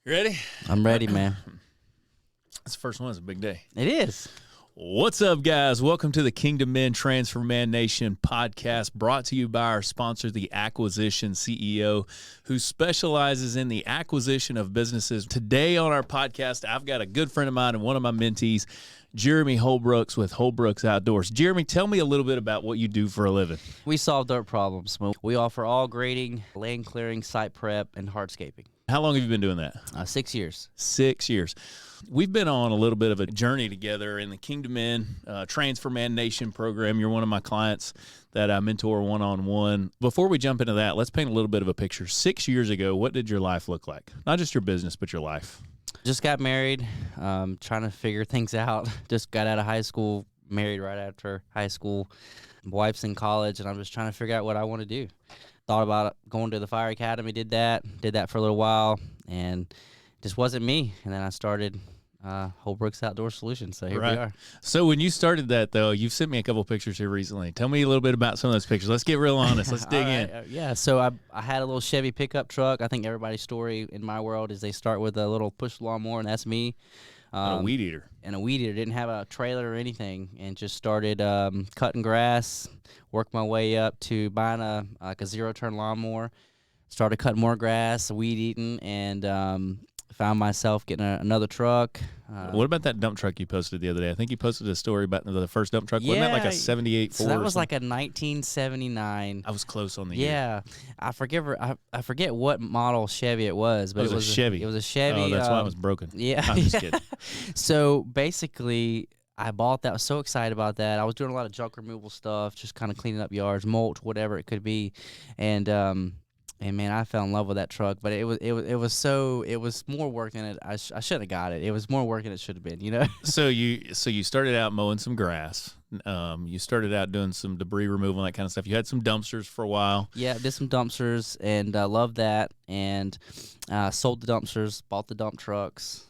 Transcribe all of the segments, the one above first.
You ready? I'm ready, man. This first one is a big day. It is. What's up, guys? Welcome to the Kingdom Men TransforMANation podcast, brought to you by our sponsor, the Acquisition CEO, who specializes in the acquisition of businesses. Today on our podcast, I've got a good friend of mine and one of my mentees, Jeremy Holbrooks with Holbrooks Outdoors. Jeremy, tell me a little bit about what you do for a living. We solve dirt problems. We offer all grading, land clearing, site prep, and hardscaping. How long have you been doing that? 6 years. 6 years. We've been on a little bit of a journey together in the Kingdom Men TransforMANation program. You're one of my clients that I mentor one-on-one. Before we jump into that, let's paint a little bit of a picture. 6 years ago, what did your life look like? Not just your business, but your life. Just got married, trying to figure things out. Just got out of high school, married right after high school. My wife's in college, and I'm just trying to figure out what I want to do. Thought about going to the fire academy, did that for a little while, and just wasn't me. And then I started Holbrooks Outdoor Solutions, so here we are. So when you started that, though, you've sent me a couple pictures here recently. Tell me a little bit about some of those pictures. Let's get real honest. Let's dig in. Yeah, so I had a little Chevy pickup truck. I think everybody's story in my world is they start with a little push lawnmower, and that's me. And a weed eater. And a weed eater. Didn't have a trailer or anything, and just started cutting grass, worked my way up to buying a zero-turn lawnmower, started cutting more grass, weed eating, and found myself getting another truck. What about that dump truck you posted the other day? I think you posted a story about the first dump truck. Wasn't that like a 78 Ford? So that was like a 1979. I was close on the year. Yeah. I forget what model Chevy it was, but it was a Chevy. It was a Chevy. Oh, that's why it was broken. Yeah. I'm just kidding. So basically, I bought that. I was so excited about that. I was doing a lot of junk removal stuff, just kind of cleaning up yards, mulch, whatever it could be. And man, I fell in love with that truck, but it was more work than it. I should have got it. It was more work than it should have been, you know. So you started out mowing some grass. You started out doing some debris removal and that kind of stuff. You had some dumpsters for a while. Yeah, did some dumpsters and loved that. And sold the dumpsters, bought the dump trucks,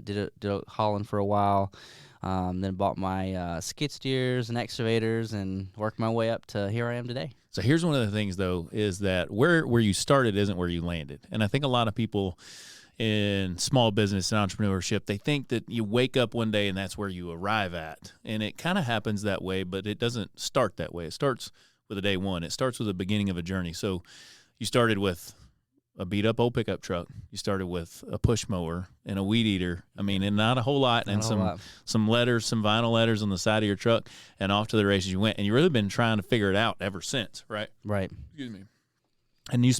did a hauling for a while. Then bought my skid steers and excavators and worked my way up to here I am today. So here's one of the things, though, is that where you started isn't where you landed. And I think a lot of people in small business and entrepreneurship, they think that you wake up one day and that's where you arrive at. And it kind of happens that way, but it doesn't start that way. It starts with a day one. It starts with the beginning of a journey. So you started with a beat-up old pickup truck. You started with a push mower and a weed eater. I mean, and not a whole lot, and some letters, some vinyl letters on the side of your truck, and off to the races you went. And you've really been trying to figure it out ever since, right? Right. Excuse me. And you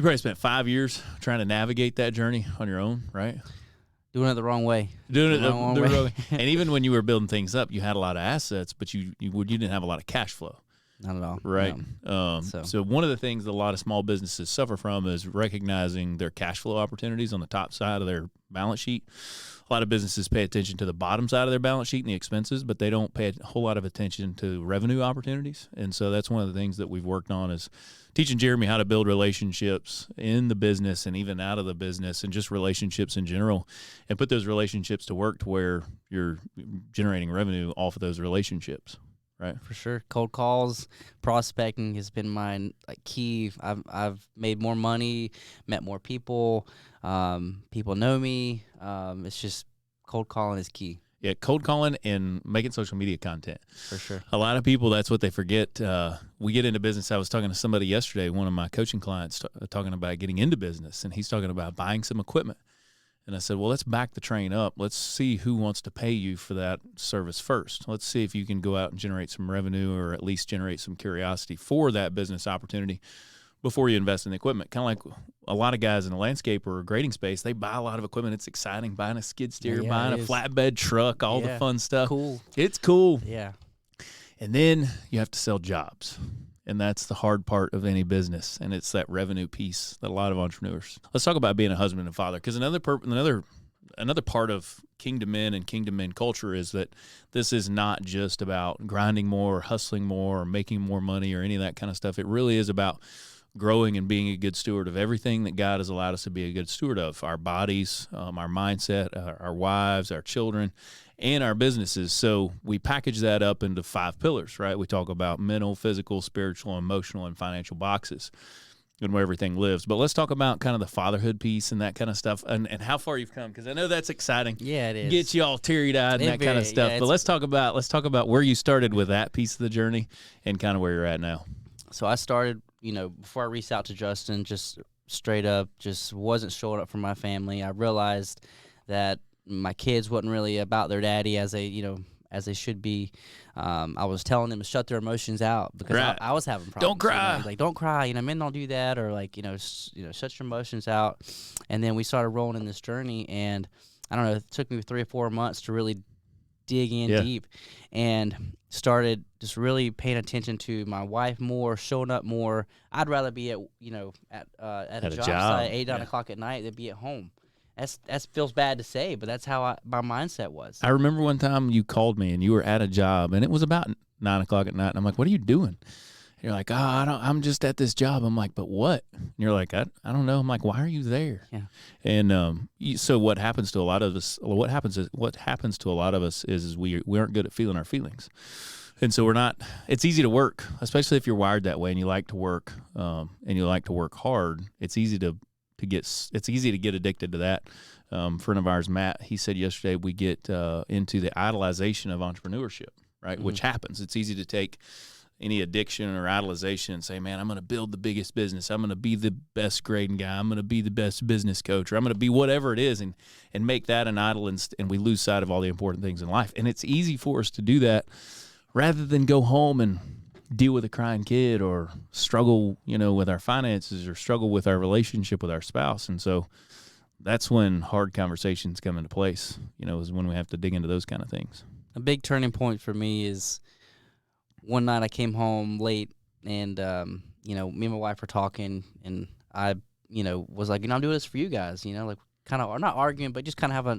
probably spent 5 years trying to navigate that journey on your own, right? Doing it the wrong way. Doing it the wrong way. And even when you were building things up, you had a lot of assets, but you didn't have a lot of cash flow. Not at all. Right. No. So one of the things that a lot of small businesses suffer from is recognizing their cash flow opportunities on the top side of their balance sheet. A lot of businesses pay attention to the bottom side of their balance sheet and the expenses, but they don't pay a whole lot of attention to revenue opportunities. And so that's one of the things that we've worked on is teaching Jeremy how to build relationships in the business and even out of the business and just relationships in general, and put those relationships to work to where you're generating revenue off of those relationships. Right, for sure. Cold calls, prospecting has been my key. I've made more money, met more people. People know me. It's just cold calling is key. Yeah, cold calling and making social media content. For sure. A lot of people, that's what they forget. We get into business. I was talking to somebody yesterday, one of my coaching clients, talking about getting into business, and he's talking about buying some equipment. And I said, well, let's back the train up. Let's see who wants to pay you for that service first. Let's see if you can go out and generate some revenue or at least generate some curiosity for that business opportunity before you invest in the equipment. Kind of like a lot of guys in the landscape or grading space, they buy a lot of equipment. It's exciting, buying a skid steer, buying a flatbed truck, all the fun stuff. Cool. It's cool. Yeah. And then you have to sell jobs. And that's the hard part of any business, and it's that revenue piece that a lot of entrepreneurs. Let's talk about being a husband and father, because another part of Kingdom Men and Kingdom Men culture is that this is not just about grinding more, or hustling more, or making more money, or any of that kind of stuff. It really is about growing and being a good steward of everything that God has allowed us to be a good steward of: our bodies, our mindset, our wives, our children, and our businesses. So we package that up into 5 pillars, right? We talk about mental, physical, spiritual, emotional, and financial boxes. and where everything lives. But let's talk about kind of the fatherhood piece and that kind of stuff, and how far you've come, because I know that's exciting. Yeah, it is. Gets you all teary-eyed and that kind of stuff. But let's talk about where you started with that piece of the journey and kind of where you're at now. So I started, before I reached out to Justin, just straight up, just wasn't showing up for my family. I realized that my kids wasn't really about their daddy as they should be. I was telling them to shut their emotions out because I was having problems. Don't cry. Like, don't cry. Men don't do that, or shut your emotions out. And then we started rolling in this journey, and I don't know, it took me 3 or 4 months to really dig in deep, and started just really paying attention to my wife more, showing up more. I'd rather be at a job site 8, 9 o'clock at night than be at home. That feels bad to say, but that's how my mindset was. I remember one time you called me and you were at a job, and it was about 9 o'clock at night, and I'm like, "What are you doing?" And you're like, I'm just at this job." I'm like, "But what?" And you're like, I don't know." I'm like, "Why are you there?" Yeah. And so what happens to a lot of us? What happens to a lot of us is we aren't good at feeling our feelings, and so we're not. It's easy to work, especially if you're wired that way and you like to work, and you like to work hard. It's easy to get addicted to that. Friend of ours, Matt, he said yesterday we get into the idolization of entrepreneurship, right? Mm-hmm. Which happens. It's easy to take any addiction or idolization and say, "Man, I'm going to build the biggest business. I'm going to be the best grading guy. I'm going to be the best business coach, or I'm going to be whatever it is," and make that an idol, and we lose sight of all the important things in life. And it's easy for us to do that rather than go home and deal with a crying kid or struggle, with our finances or struggle with our relationship with our spouse. And so that's when hard conversations come into place, is when we have to dig into those kind of things. A big turning point for me is one night I came home late, and, me and my wife were talking, and I, was like, I'm doing this for you guys, like kind of, or not arguing, but just kind of have a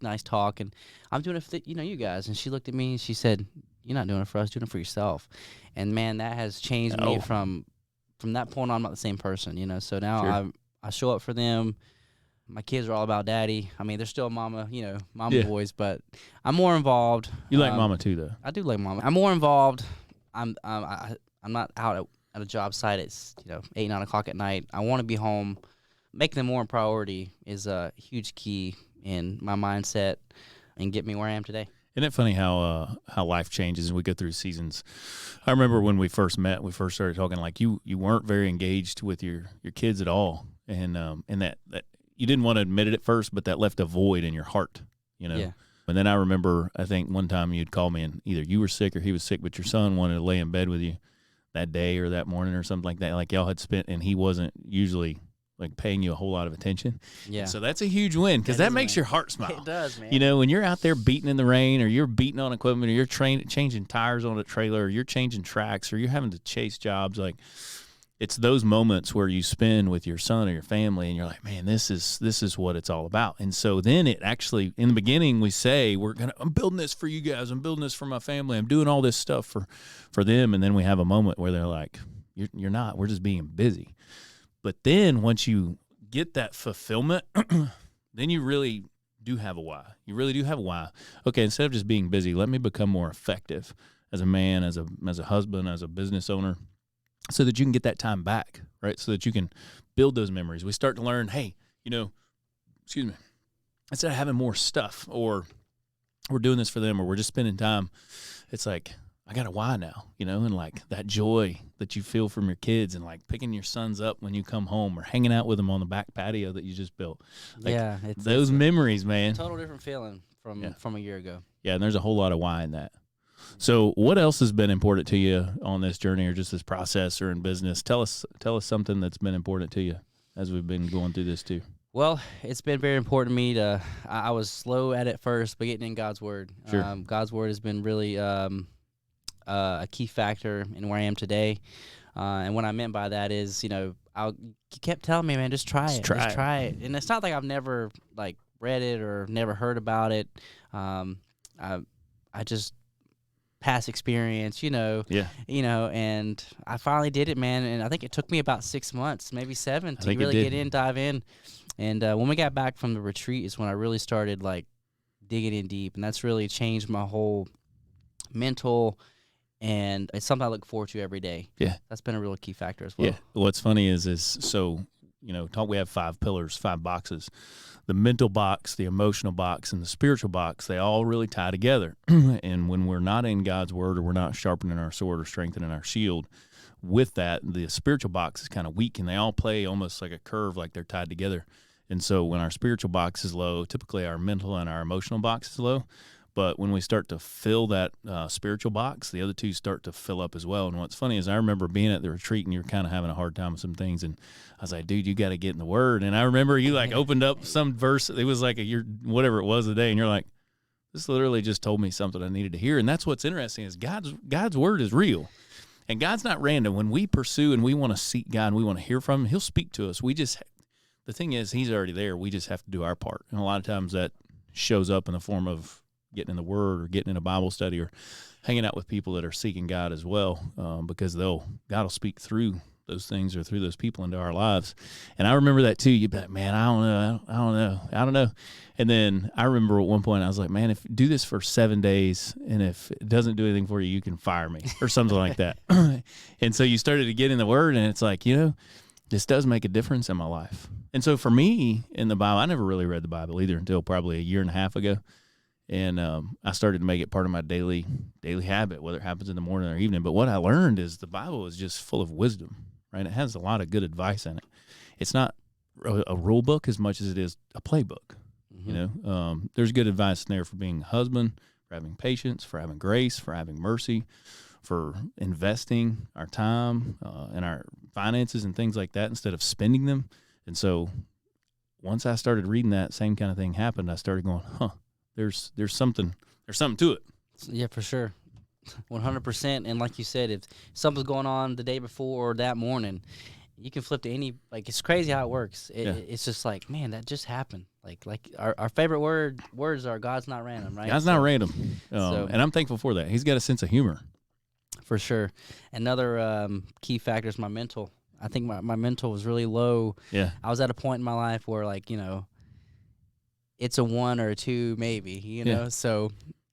nice talk. And I'm doing it for you guys. And she looked at me and she said, "You're not doing it for us, doing it for yourself." And man, that has changed me from that point on. I'm not the same person, So now Sure. I show up for them. My kids are all about daddy. I mean, they're still mama boys, but I'm more involved. You like mama too, though. I do like mama. I'm more involved. I'm not out at a job site. It's 8, 9 o'clock at night. I want to be home. Making them more a priority is a huge key in my mindset and get me where I am today. Isn't it funny how life changes and we go through seasons? I remember when we first met, we first started talking, like you weren't very engaged with your kids at all, and that you didn't want to admit it at first, but that left a void in your heart, Yeah. And then I remember, I think one time you'd call me and either you were sick or he was sick, but your son wanted to lay in bed with you that day or that morning or something like that, like y'all had spent, and he wasn't usually like paying you a whole lot of attention. Yeah. So that's a huge win because that makes your heart smile. It does, man. When you're out there beating in the rain, or you're beating on equipment, or you're changing tires on a trailer, or you're changing tracks, or you're having to chase jobs, like it's those moments where you spend with your son or your family, and you're like, man, this is what it's all about. And so then it actually, in the beginning, we say, I'm building this for you guys. I'm building this for my family. I'm doing all this stuff for them. And then we have a moment where they're like, you're not. We're just being busy. But then once you get that fulfillment, then you really do have a why. You really do have a why. Okay, instead of just being busy, let me become more effective as a man, as a husband, as a business owner, so that you can get that time back, right? So that you can build those memories. We start to learn, hey, instead of having more stuff, or we're doing this for them, or we're just spending time, it's like, I got a why now, and like that joy that you feel from your kids, and like picking your sons up when you come home, or hanging out with them on the back patio that you just built. Like, yeah, those memories, man. Total different feeling from a year ago. Yeah, and there's a whole lot of why in that. So what else has been important to you on this journey, or just this process, or in business? Tell us something that's been important to you as we've been going through this too. Well, it's been very important to me I was slow at it first, but getting in God's Word. Sure. God's Word has been really a key factor in where I am today. And what I meant by that is, you kept telling me, man, just try it. Just try it. And it's not like I've never like read it or never heard about it. I just past experience, and I finally did it, man. And I think it took me about 6 months, maybe 7, to really dive in. And when we got back from the retreat is when I really started like digging in deep, and that's really changed my whole mental and it's something I look forward to every day. Yeah. That's been a real key factor as well. Yeah. What's funny is so, we have 5 pillars, 5 boxes. The mental box, the emotional box, and the spiritual box, they all really tie together. And when we're not in God's word, or we're not sharpening our sword or strengthening our shield, with that, the spiritual box is kind of weak, and they all play almost like a curve, like they're tied together. And so when our spiritual box is low, typically our mental and our emotional box is low. But when we start to fill that spiritual box, the other two start to fill up as well. And what's funny is I remember being at the retreat, and you were kind of having a hard time with some things. And I was like, dude, you got to get in the Word. And I remember you opened up some verse. It was like whatever it was a day. And you're like, this literally just told me something I needed to hear. And that's what's interesting is God's Word is real. And God's not random. When we pursue and we want to seek God and we want to hear from Him, He'll speak to us. The thing is, He's already there. We just have to do our part. And a lot of times that shows up in the form of getting in the Word or getting in a Bible study or hanging out with people that are seeking God as well, because God will speak through those things or through those people into our lives. And I remember that too. You'd be like, man, I don't know. And then I remember at one point I was like, man, if do this for 7 days, and if it doesn't do anything for you, you can fire me or something like that. And so you started to get in the Word, and it's like, this does make a difference in my life. And so for me in the Bible, I never really read the Bible either until probably a year and a half ago. And I started to make it part of my daily habit, whether it happens in the morning or evening. But what I learned is the Bible is just full of wisdom, right? It has a lot of good advice in it. It's not a rule book as much as it is a playbook. Mm-hmm. There's good advice in there for being a husband, for having patience, for having grace, for having mercy, for investing our time and our finances and things like that instead of spending them. And so once I started reading that, same kind of thing happened. I started going, There's something to it. Yeah, for sure. 100%. And like you said, if something's going on the day before or that morning, you can flip to any, it's crazy how it works. It's just like, man, that just happened. Like our favorite words are God's not random, right? God's not random. And I'm thankful for that. He's got a sense of humor. For sure. Another key factor is my mental. I think my mental was really low. Yeah. I was at a point in my life where it's a 1 or a 2 maybe, Yeah. So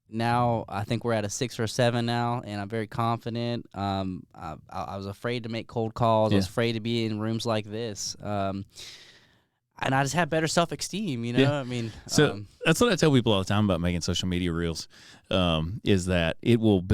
now I think we're at a 6 or a 7 now, and I'm very confident. I was afraid to make cold calls. Yeah. I was afraid to be in rooms like this. And I just have better self-esteem, Yeah. I mean. So that's what I tell people all the time about making social media reels, is that it will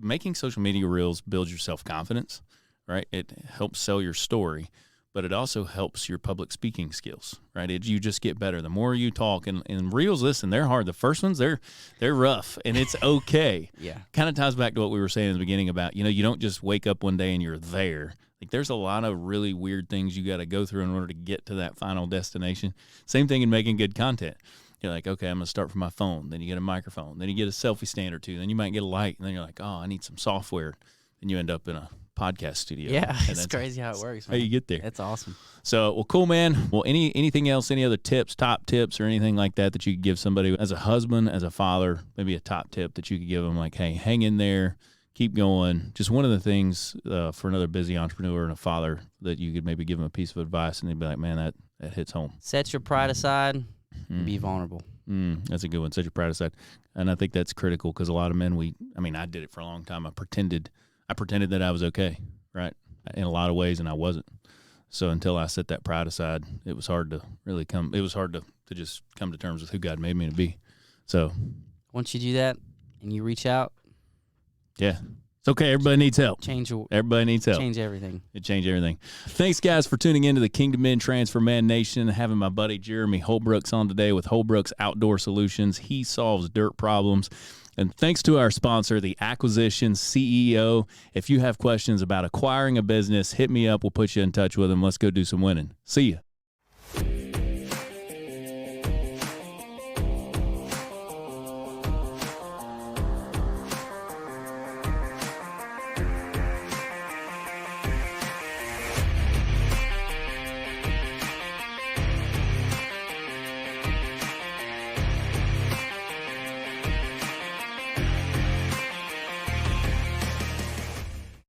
making social media reels builds your self-confidence, right? It helps sell your story. But it also helps your public speaking skills, right? You just get better. The more you talk, and reels, listen, they're hard. The first ones, they're rough, and it's okay. Yeah. Kind of ties back to what we were saying in the beginning about, you don't just wake up one day and you're there. There's a lot of really weird things you got to go through in order to get to that final destination. Same thing in making good content. You're like, okay, I'm going to start from my phone. Then you get a microphone. Then you get a selfie stand or two. Then you might get a light. And then you're like, oh, I need some software. Then you end up in a podcast studio. Yeah, it's crazy how it works, man. How you get there. It's awesome. So, well, cool, man. Well, anything else, any other tips, top tips or anything like that you could give somebody as a husband, as a father, maybe a top tip that you could give them, like, hey, hang in there, keep going. Just one of the things for another busy entrepreneur and a father that you could maybe give them a piece of advice and they'd be like, man, that hits home. Set your pride aside and be vulnerable. That's a good one. Set your pride aside. And I think that's critical because a lot of men, I did it for a long time. I pretended that I was okay, right, in a lot of ways, and I wasn't. So until I set that pride aside, it was hard to really to just come to terms with who God made me to be. So once you do that and you reach out. Yeah. It's okay. Everybody needs help. Everybody needs help. Change everything. It changed everything. Thanks, guys, for tuning into the Kingdom Men TransforMANation. Having my buddy Jeremy Holbrooks on today with Holbrooks Outdoor Solutions. He solves dirt problems. And thanks to our sponsor, the Acquisition CEO. If you have questions about acquiring a business, hit me up. We'll put you in touch with him. Let's go do some winning. See ya.